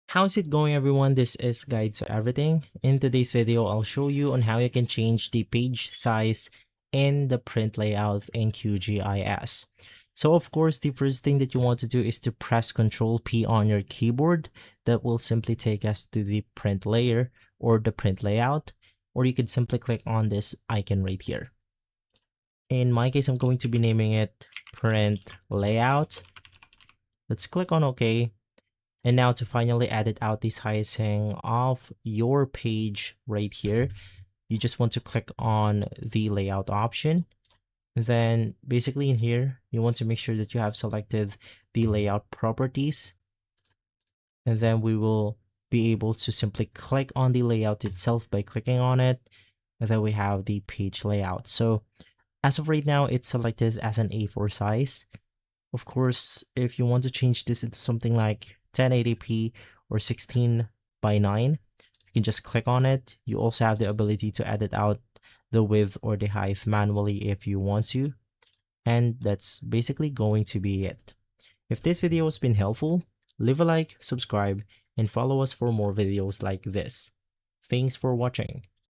How's it going, everyone? This is Guide to Everything. In today's video, I'll show you on how you can change the page size in the print layout in QGIS. So of course, the first thing that you want to do is to press Ctrl P on your keyboard. That will simply take us to the print layer or the print layout, or you could simply click on this icon right here. In my case, I'm going to be naming it print layout. Let's click on OK. And now to finally edit out the sizing of your page right here, you just want to click on the layout option. Then basically in here, you want to make sure that you have selected the layout properties. And then we will be able to simply click on the layout itself by clicking on it. And then we have the page layout. So as of right now, it's selected as an A4 size. Of course, if you want to change this into something like 1080p or 16 by 9, you can just click on it. You also have the ability to edit out the width or the height manually if you want to. And that's basically going to be it. If this video has been helpful, leave a like, subscribe, and follow us for more videos like this. Thanks for watching.